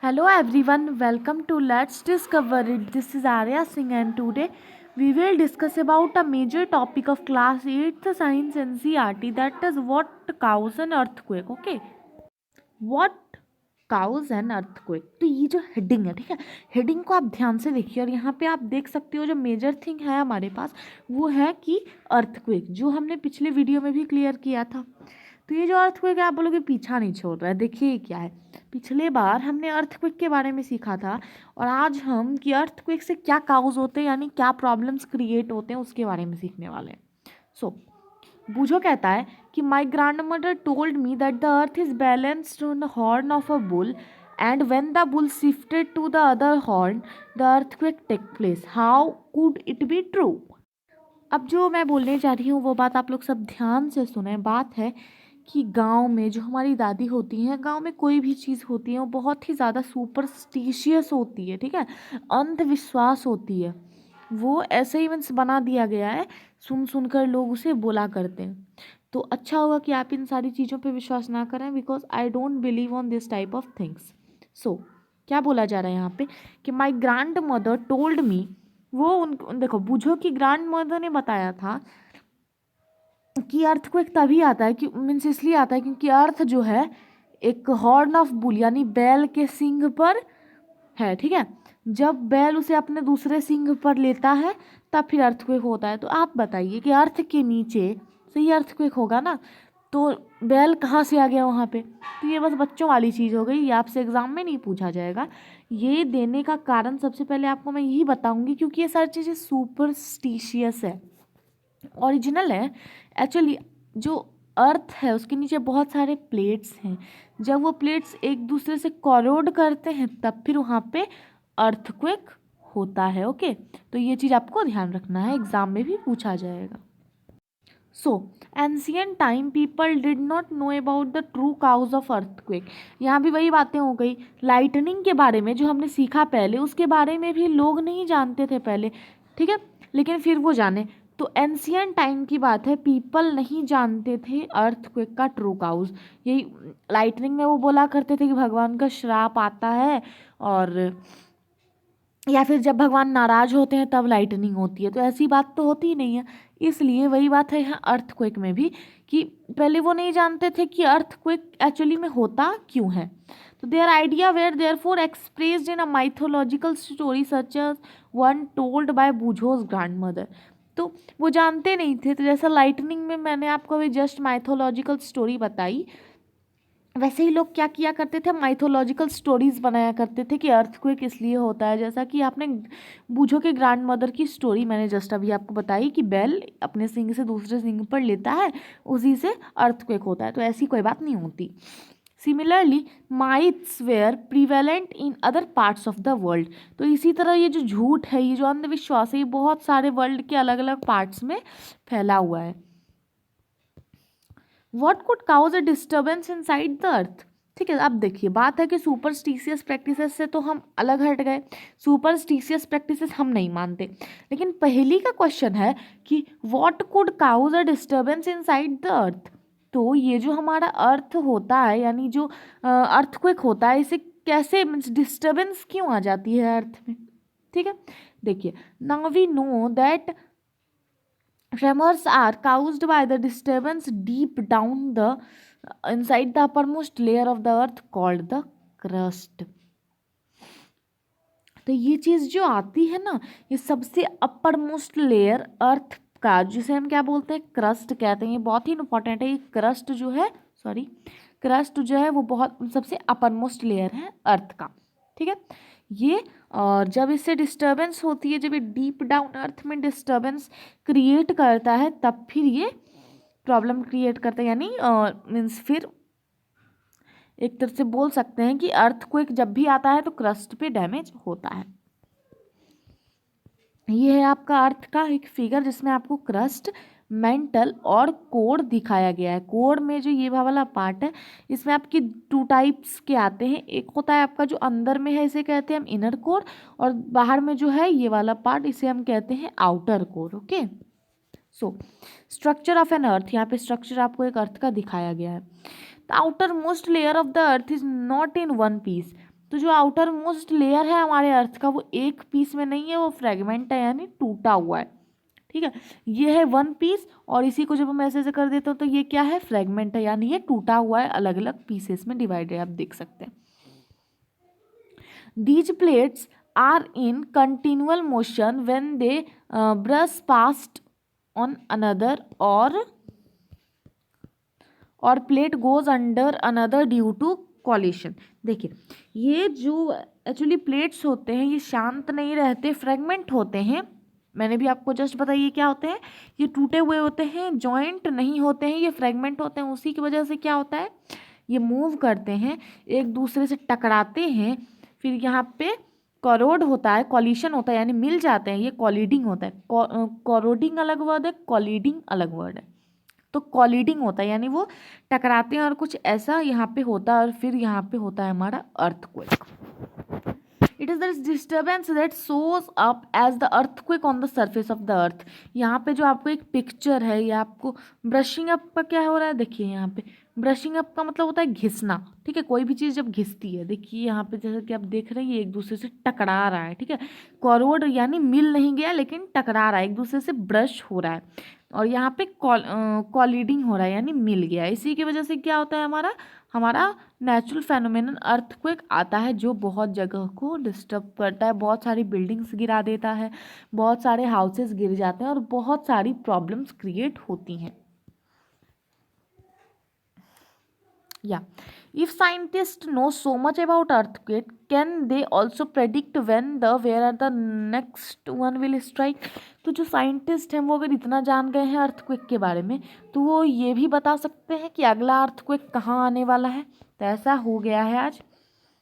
Hello everyone, welcome to Let's Discover It. This is Arya Singh and today we will discuss about a major topic of class 8th science NCERT, that is what causes an earthquake. Okay, what cause an earthquake. तो ये जो heading है, ठीक है, heading को आप ध्यान से देखिए और यहाँ पे आप देख सकते हो जो मेजर थिंग है हमारे पास वो है कि अर्थक्वेक, जो हमने पिछले वीडियो में भी क्लियर किया था। तो ये जो अर्थक्वेक है आप बोलोगे पीछा नहीं छोड़ रहा है, देखिए ये क्या है। पिछले बार हमने अर्थक्वेक के बारे में सीखा था और आज हम कि अर्थक्वेक से क्या काउज होते हैं, यानी क्या प्रॉब्लम्स क्रिएट होते हैं उसके बारे में सीखने वाले हैं। सो बूझो कहता है कि my grandmother told me that the earth is balanced on the horn of a bull and when the bull shifted to the other horn the earthquake take place. How could it be true. अब जो मैं बोलने जा रही हूँ वो बात आप लोग सब ध्यान से सुने। बात है कि गांव में जो हमारी दादी होती हैं, गांव में कोई भी चीज़ होती है वो बहुत ही ज़्यादा सुपरस्टिशियस होती है, ठीक है, अंधविश्वास होती है। वो ऐसे ही मीन्स बना दिया गया है, सुन सुनकर लोग उसे बोला करते हैं। तो अच्छा होगा कि आप इन सारी चीज़ों पे विश्वास ना करें, because I don't believe on this type of things. So क्या बोला जा रहा है यहाँ पे कि my grandmother told me, वो उन देखो बूझो कि ग्रैंड मदर ने बताया था कि अर्थक्वेक तभी आता है कि मीन्स इसलिए आता है क्योंकि अर्थ जो है एक हॉर्न ऑफ बुल यानी बैल के सिंग पर है, ठीक है। जब बैल उसे अपने दूसरे सिंग पर लेता है तब फिर अर्थक्वेक होता है। तो आप बताइए कि अर्थ के नीचे से ही अर्थक्वेक होगा ना, तो बैल कहाँ से आ गया वहाँ पे। तो ये बस बच्चों वाली चीज़ हो गई, ये आपसे एग्जाम में नहीं पूछा जाएगा। ये देने का कारण सबसे पहले आपको मैं यही बताऊंगी क्योंकि ये सारी चीज़ें सुपरस्टिशियस है, ओरिजिनल है। एक्चुअली जो अर्थ है उसके नीचे बहुत सारे प्लेट्स हैं, जब वो प्लेट्स एक दूसरे से कोरोड करते हैं तब फिर वहाँ पे अर्थक्वेक होता है। ओके, तो ये चीज़ आपको ध्यान रखना है, एग्जाम में भी पूछा जाएगा। So ancient time people did not know about the true cause of earthquake. यहाँ भी वही बातें हो गई, लाइटनिंग के बारे में जो हमने सीखा पहले उसके बारे में भी लोग नहीं जानते थे पहले, ठीक है, लेकिन फिर वो जाने। तो एंशियंट टाइम की बात है, पीपल नहीं जानते थे अर्थक्वेक का ट्रू काउज। यही लाइटनिंग में वो बोला करते थे कि भगवान का श्राप आता है, और या फिर जब भगवान नाराज होते हैं तब लाइटनिंग होती है, तो ऐसी बात तो होती ही नहीं है। इसलिए वही बात है यहाँ अर्थक्वेक में भी कि पहले वो नहीं जानते थे कि अर्थक्वेक एक्चुअली में होता क्यों है। तो their idea were therefore expressed in a mythological story such as one told by बूझोज ग्रैंड मदर। तो वो जानते नहीं थे, तो जैसा लाइटनिंग में मैंने आपको अभी जस्ट माइथोलॉजिकल स्टोरी बताई, वैसे ही लोग क्या किया करते थे, माइथोलॉजिकल स्टोरीज बनाया करते थे कि अर्थक्वेक इसलिए होता है। जैसा कि आपने बूझो के ग्रैंड मदर की स्टोरी मैंने जस्ट अभी आपको बताई कि बैल अपने सिंग से दूसरे सिंग पर लेता है, उसी से अर्थक्वेक होता है। तो ऐसी कोई बात नहीं होती। Similarly myths were prevalent in other parts of the world. तो इसी तरह ये जो झूठ है, ये जो अंधविश्वास है, ये बहुत सारे वर्ल्ड के अलग अलग पार्ट्स में फैला हुआ है। What could cause a disturbance inside the earth. ठीक है, अब देखिए बात है कि सुपरस्टिशियस प्रैक्टिसेस से तो हम अलग हट गए, सुपरस्टिशियस प्रैक्टिसेस हम नहीं मानते, लेकिन पहली का क्वेश्चन है कि what could cause a disturbance inside the earth. तो ये जो हमारा अर्थ होता है, यानी जो अर्थक्वेक होता है, इसे कैसे मीन्स डिस्टर्बेंस क्यों आ जाती है अर्थ में। ठीक है, देखिए now we know that tremors are caused by the disturbance deep down the inside the uppermost layer of the earth called the crust। तो ये चीज जो आती है ना, ये सबसे अपर मोस्ट लेयर अर्थ का, जिसे हम क्या बोलते हैं, क्रस्ट कहते हैं। ये बहुत ही इंपॉर्टेंट है, ये क्रस्ट जो है, सॉरी, क्रस्ट जो है वो बहुत सबसे अपर मोस्ट लेयर है अर्थ का, ठीक है ये। और जब इससे डिस्टर्बेंस होती है, जब ये डीप डाउन अर्थ में डिस्टर्बेंस क्रिएट करता है तब फिर ये प्रॉब्लम क्रिएट करता है, यानी मीन्स फिर एक तरह से बोल सकते हैं कि अर्थक्वेक जब भी आता है तो क्रस्ट पे डैमेज होता है। ये है आपका अर्थ का एक फिगर जिसमें आपको क्रस्ट, मेंटल और कोर दिखाया गया है। कोर में जो ये वाला पार्ट है, इसमें आपकी टू टाइप्स के आते हैं। एक होता है आपका जो अंदर में है, इसे कहते हैं हम इनर कोर, और बाहर में जो है ये वाला पार्ट, इसे हम कहते हैं outer core. Okay, so structure of an earth, यहाँ पे स्ट्रक्चर आपको एक अर्थ का दिखाया गया है। The outermost layer of the earth is not in one piece. तो जो आउटर मोस्ट लेयर है हमारे अर्थ का वो एक पीस में नहीं है, वो फ्रेगमेंट है यानी टूटा हुआ है। ठीक है, ये है वन पीस और इसी को जब हम ऐसे ऐसे कर देते हो तो ये क्या है, फ्रेगमेंट है, यानी ये टूटा हुआ है, अलग अलग पीसेस में डिवाइडेड है, आप देख सकते हैं। These plates are in continual motion when they brush past on another, और plate goes under another due to collision. देखिए, ये जो एक्चुअली प्लेट्स होते हैं ये शांत नहीं रहते, फ्रेगमेंट होते हैं। मैंने भी आपको जस्ट बताया ये क्या होते हैं, ये टूटे हुए होते हैं, जॉइंट नहीं होते हैं, ये फ्रेगमेंट होते हैं। उसी की वजह से क्या होता है, ये मूव करते हैं, एक दूसरे से टकराते हैं, फिर यहाँ पे करोड होता है, कॉलिशन होता है, यानी मिल जाते हैं, ये कॉलिडिंग होता है। कॉरोडिंग अलग वर्ड है, कॉलिडिंग अलग वर्ड है। तो कॉलिडिंग होता है यानी वो टकराते हैं और कुछ ऐसा यहाँ पे होता है, और फिर यहाँ पे होता है हमारा earthquake. It is the disturbance that shows up as the earthquake on the surface of the earth. यहाँ पे जो आपको एक पिक्चर है, ये आपको ब्रशिंग अप का क्या हो रहा है, देखिए यहाँ पे ब्रशिंग अप का मतलब होता है घिसना। ठीक है, कोई भी चीज़ जब घिसती है, देखिए यहाँ पे जैसे कि आप देख रहे हैं ये एक दूसरे से टकरा रहा है। ठीक है, कॉरोड यानी मिल नहीं गया लेकिन टकरा रहा है, एक दूसरे से ब्रश हो रहा है, और यहाँ पे कॉलिडिंग हो रहा है यानी मिल गया। इसी की वजह से क्या होता है, हमारा हमारा नेचुरल फेनोमेनन अर्थक्वेक आता है, जो बहुत जगह को डिस्टर्ब करता है, बहुत सारी बिल्डिंग्स गिरा देता है, बहुत सारे हाउसेस गिर जाते हैं और बहुत सारी प्रॉब्लम्स क्रिएट होती हैं। Yeah. If scientists know so much about earthquake, can they also predict where the next one will strike? तो जो साइंटिस्ट हैं वो अगर इतना जान गए हैं अर्थक्वेक के बारे में, तो वो ये भी बता सकते हैं कि अगला अर्थक्वेक कहाँ आने वाला है। तो ऐसा हो गया है आज।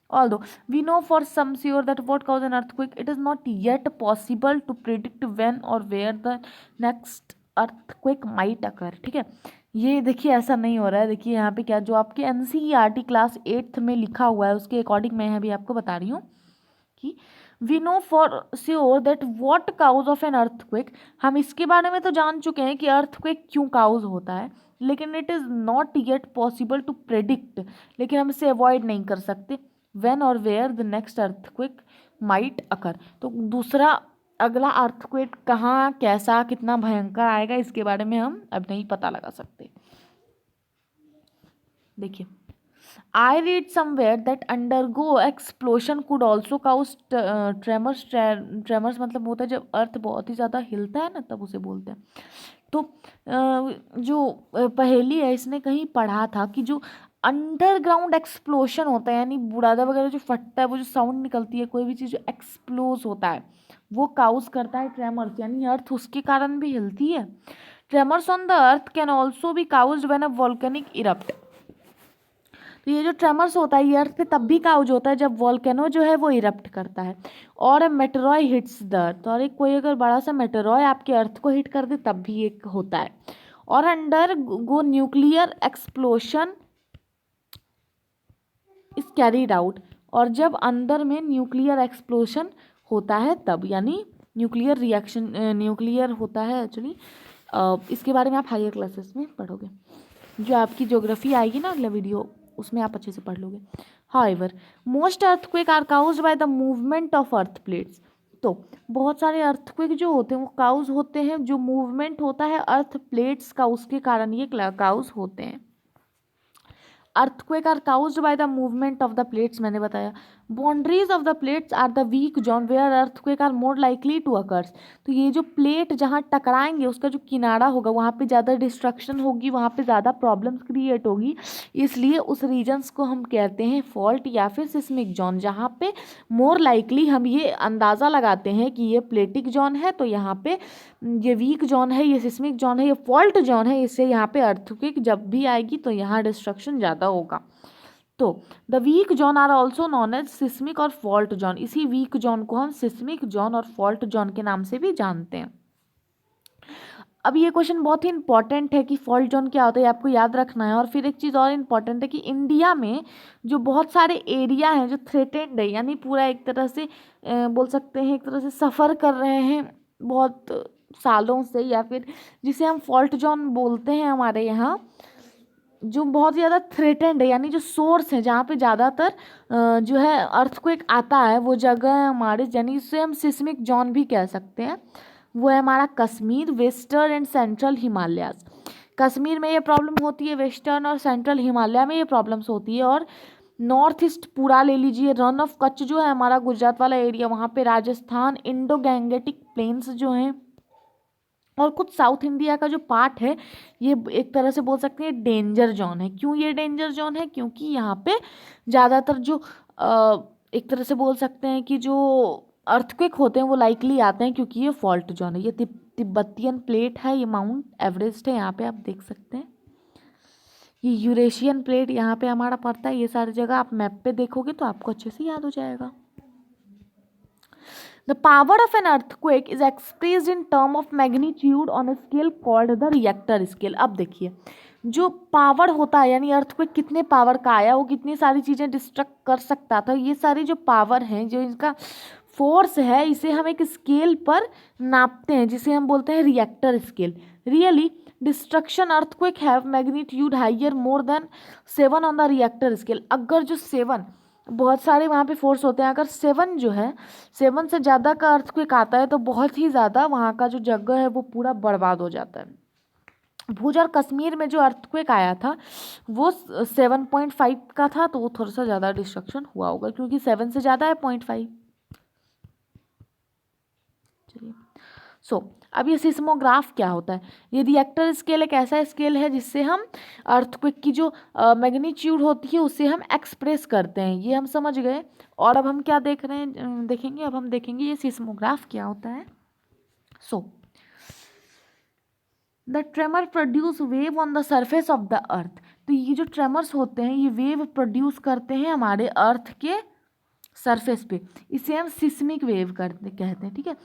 Although we know for some sure that what causes an earthquake, it is not yet possible to predict when or where the next earthquake might occur। ठीक है, ये देखिए ऐसा नहीं हो रहा है। देखिए यहाँ पे क्या, जो आपके एनसीईआरटी क्लास 8th में लिखा हुआ है उसके अकॉर्डिंग मैं अभी आपको बता रही हूँ कि we know for sure that what cause of an earthquake. हम इसके बारे में तो जान चुके हैं कि अर्थक्वेक क्यों काउज होता है, लेकिन it is not yet possible to predict, लेकिन हम इसे अवॉइड नहीं कर सकते। व्हेन और where the next earthquake might occur, तो दूसरा अगला अर्थक्वेक कहाँ, कैसा, कितना भयंकर आएगा, इसके बारे में हम अब नहीं पता लगा सकते। देखिए, I read somewhere that undergo explosion could also cause tremors। tremors मतलब होता है जब अर्थ बहुत ही ज़्यादा हिलता है ना, तब उसे बोलते हैं। तो जो पहेली है, इसने कहीं पढ़ा था कि जो अंडरग्राउंड एक्सप्लोशन होता है, यानी बुरादा वगैरह जो फटता है, वो जो साउंड निकलती है, कोई भी चीज़ जो एक्सप्लोज होता है वो काउज करता है ट्रेमर्स, यानी अर्थ उसके कारण भी हिलती है। Tremors on the earth can also be caused when a volcanic erupt. तो ये जो ट्रेमर्स होता है ये अर्थ पे तब भी काउज होता है जब वॉल्केनो जो है वो इरप्ट करता है, और ए मेटेरॉय हिट्स द अर्थ, और एक कोई अगर बड़ा सा मेटेरॉय आपके अर्थ को हिट कर दे तब भी एक होता है। और under go nuclear explosion is carried out, और जब अंदर में न्यूक्लियर एक्सप्लोशन होता है तब, यानी न्यूक्लियर रिएक्शन न्यूक्लियर होता है एक्चुअली। इसके बारे में आप हायर क्लासेस में पढ़ोगे, जो आपकी ज्योग्राफी आएगी ना अगला वीडियो, उसमें आप अच्छे से पढ़ लोगे। However most earthquake are caused by the movement of earth plates. तो बहुत सारे अर्थक्वेक जो होते हैं वो काउज होते हैं, जो मूवमेंट होता है अर्थ प्लेट्स का, उसके कारण ये काउज होते हैं। Earthquake are caused by the movement of the plates, मैंने बताया। Boundaries of the plates are the weak zone where earthquake are more likely to occurs. तो ये जो प्लेट जहाँ टकराएंगे उसका जो किनारा होगा वहाँ पे ज़्यादा डिस्ट्रक्शन होगी, वहाँ पे ज़्यादा प्रॉब्लम्स क्रिएट होगी, इसलिए उस रीजन्स को हम कहते हैं फॉल्ट या फिर सिस्मिक जोन, जहाँ पे मोर लाइकली हम ये अंदाज़ा लगाते हैं कि ये प्लेटिक जोन है, तो यहाँ पे ये वीक जोन है, ये सिस्मिक जोन है, ये फॉल्ट जोन है, इससे यहाँ पे अर्थक्वेक जब भी आएगी तो यहाँ डिस्ट्रक्शन ज़्यादा होगा। तो the weak zone are also known as seismic और फॉल्ट जोन। इसी वीक जोन को हम सिस्मिक जोन और फॉल्ट जोन के नाम से भी जानते हैं। अब ये क्वेश्चन बहुत ही इंपॉर्टेंट है कि फॉल्ट जोन क्या होता है, आपको याद रखना है। और फिर एक चीज़ और इम्पॉर्टेंट है कि इंडिया में जो बहुत सारे एरिया हैं जो थ्रेटेंड है, यानी पूरा एक तरह से बोल सकते हैं एक तरह से सफ़र कर रहे हैं बहुत सालों से, या फिर जिसे हम फॉल्ट जोन बोलते हैं हमारे यहाँ, जो बहुत ज़्यादा थ्रेटेंड है, यानी जो सोर्स है जहाँ पे ज़्यादातर जो है अर्थक्वेक आता है, वो जगह है हमारे, यानी इसे हम सिस्मिक जोन भी कह सकते हैं। वो है हमारा Kashmir, western and central Himalayas. Kashmir में ये प्रॉब्लम होती है, वेस्टर्न और सेंट्रल हिमालय में ये प्रॉब्लम्स होती है, और नॉर्थ ईस्ट पूरा ले लीजिए, रन ऑफ कच्छ जो है हमारा गुजरात वाला एरिया, वहाँ पे राजस्थान, इंडो गैंगेटिक प्लेन्स जो हैं, और कुछ साउथ इंडिया का जो पार्ट है, ये एक तरह से बोल सकते हैं डेंजर जोन है। क्यों ये डेंजर जोन है? क्योंकि यहाँ पे ज़्यादातर जो एक तरह से बोल सकते हैं कि जो अर्थक्वेक होते हैं वो लाइकली आते हैं, क्योंकि ये फॉल्ट जोन है। ये तिब्बतियन प्लेट है, ये माउंट एवरेस्ट है, यहाँ पे आप देख सकते हैं। ये यूरेशियन प्लेट यहाँ पे हमारा पड़ता है। ये सारी जगह आप मैप पे देखोगे तो आपको अच्छे से याद हो जाएगा। The power of an earthquake is expressed in term of magnitude on a scale called the Richter scale। अब देखिए, जो पावर होता है, यानी अर्थक्वेक कितने पावर का आया, वो कितनी सारी चीज़ें डिस्ट्रक्ट कर सकता था, ये सारी जो पावर हैं, जो इसका फोर्स है, इसे हम एक स्केल पर नापते हैं, जिसे हम बोलते हैं Richter scale. Really destruction earthquake have magnitude higher more than 7 on the Richter scale. अगर जो 7, बहुत सारे वहाँ पे फोर्स होते हैं, अगर 7 जो है, 7 से ज़्यादा का अर्थक्वेक आता है तो बहुत ही ज़्यादा वहाँ का जो जगह है वो पूरा बर्बाद हो जाता है। भुज और कश्मीर में जो अर्थक्वेक आया था वो 7.5 का था, तो वो थोड़ा सा ज़्यादा डिस्ट्रक्शन हुआ होगा, क्योंकि 7 से ज़्यादा है 0.5। चलिए, अब ये सिस्मोग्राफ क्या होता है? ये रिएक्टर स्केल एक ऐसा स्केल है जिससे हम अर्थक्वेक की जो मैग्नीट्यूड होती है उसे हम एक्सप्रेस करते हैं। ये हम समझ गए। और अब हम क्या देख रहे हैं, देखेंगे, अब हम देखेंगे ये सिस्मोग्राफ क्या होता है। The tremor produce wave on the surface of the earth. तो ये जो ट्रेमर्स होते हैं ये वेव प्रोड्यूस करते हैं हमारे अर्थ के सरफेस पे, इसे हम सिस्मिक वेव कहते हैं। ठीक है,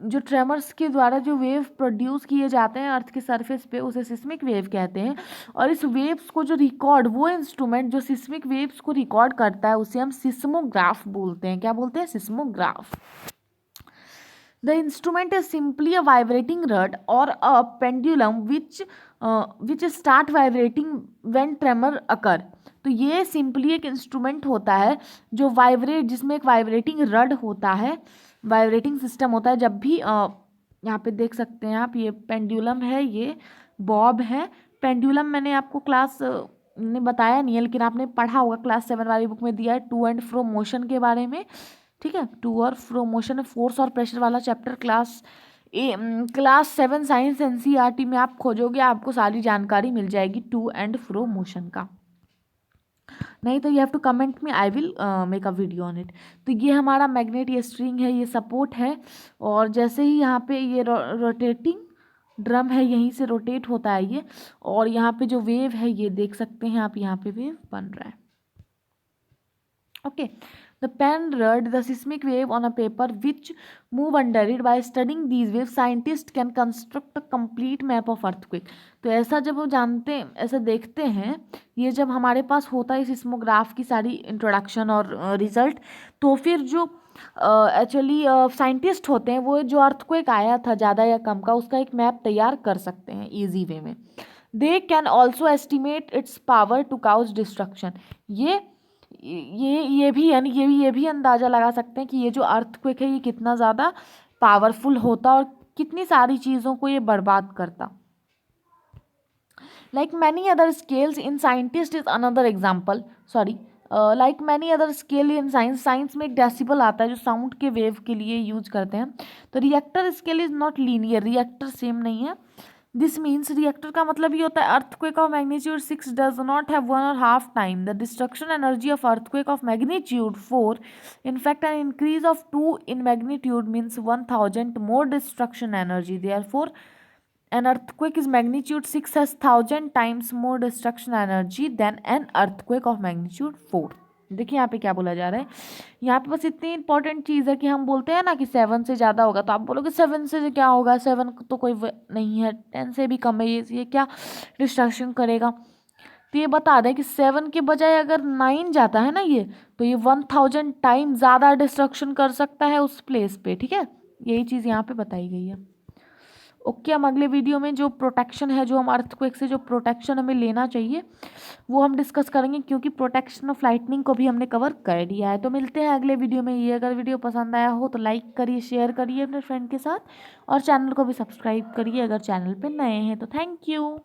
जो ट्रेमर्स के द्वारा जो वेव प्रोड्यूस किए जाते हैं अर्थ के सरफेस पे, उसे सिस्मिक वेव कहते हैं। और इस वेव्स को जो रिकॉर्ड, वो इंस्ट्रूमेंट जो सिस्मिक वेव्स को रिकॉर्ड करता है उसे हम सिस्मोग्राफ बोलते हैं। क्या बोलते हैं? Seismograph. The instrument is simply a vibrating rod or a pendulum which start vibrating when tremor occur। तो ये सिंपली एक इंस्ट्रूमेंट होता है जो वाइब्रेट, जिसमें एक वाइब्रेटिंग रड होता है, वाइब्रेटिंग सिस्टम होता है। जब भी यहाँ पे देख सकते हैं आप, ये पेंडुलम है, ये बॉब है। पेंडुलम मैंने आपको क्लास ने बताया नहीं है, लेकिन आपने पढ़ा होगा, क्लास 7 वाली बुक में दिया है टू एंड फ्रो मोशन के बारे में। ठीक है, टू और फ्रो मोशन, फोर्स और प्रेशर वाला चैप्टर क्लास 7 साइंस एनसीईआरटी में आप खोजोगे, आपको सारी जानकारी मिल जाएगी टू एंड फ्रो मोशन का। नहीं तो यू हैव टू कमेंट में, I will make a video on it. तो ये हमारा मैग्नेट, ये स्ट्रिंग है, ये सपोर्ट है, और जैसे ही यहाँ पे ये रोटेटिंग ड्रम है, यहीं से रोटेट होता है ये, और यहाँ पे जो वेव है ये देख सकते हैं आप, यहाँ पे वेव बन रहा है। Okay, the pen read the seismic wave on a paper which move under it। By studying these waves scientists can construct a complete map of earthquake। तो ऐसा जब वो जानते हैं, ऐसा देखते हैं, ये जब हमारे पास होता है सिस्मोग्राफ की सारी इंट्रोडक्शन और रिजल्ट, तो फिर जो एक्चुअली साइंटिस्ट होते हैं वो जो अर्थक्वेक आया था ज़्यादा या कम का, उसका एक मैप तैयार कर सकते हैं ईजी वे में। They can also estimate its power to cause destruction. ये भी, यानी ये भी अंदाज़ा लगा सकते हैं कि ये जो अर्थक्वेक है ये कितना ज़्यादा पावरफुल होता और कितनी सारी चीज़ों को ये बर्बाद करता। Like many other scales in scientist is another example, like many other scale in science में एक डेसिबल आता है जो साउंड के वेव के लिए यूज करते हैं। तो Richter scale is not linear, reactor same नहीं है। दिस मीन्स, रिएक्टर का मतलब ये होता है earthquake of magnitude 6 does not have 1.5 time the destruction energy of earthquake of magnitude 4। In fact, an increase of 2 in magnitude means 1000 more destruction energy. Therefore, an earthquake is magnitude 6 has 1000 times more destruction energy than an earthquake of magnitude 4। देखिए यहाँ पे क्या बोला जा रहा है, यहाँ पे बस इतनी इंपॉर्टेंट चीज़ है कि हम बोलते हैं ना कि 7 से ज़्यादा होगा, तो आप बोलोगे 7 से क्या होगा, 7 तो कोई नहीं है, 10 से भी कम है, ये क्या डिस्ट्रक्शन करेगा। तो ये बता दें कि 7 के बजाय अगर 9 जाता है ना ये, तो ये 1000 टाइम ज़्यादा डिस्ट्रक्शन कर सकता है उस प्लेस पे। ठीक है, यही चीज़ यहाँ पे बताई गई है। ओके, हम अगले वीडियो में जो प्रोटेक्शन है, जो हम अर्थक्वेक से जो प्रोटेक्शन हमें लेना चाहिए वो हम डिस्कस करेंगे, क्योंकि प्रोटेक्शन ऑफ लाइटनिंग को भी हमने कवर कर दिया है। तो मिलते हैं अगले वीडियो में। ये अगर वीडियो पसंद आया हो तो लाइक करिए, शेयर करिए अपने फ्रेंड के साथ, और चैनल को भी सब्सक्राइब करिए अगर चैनल पे नए हैं तो। Thank you.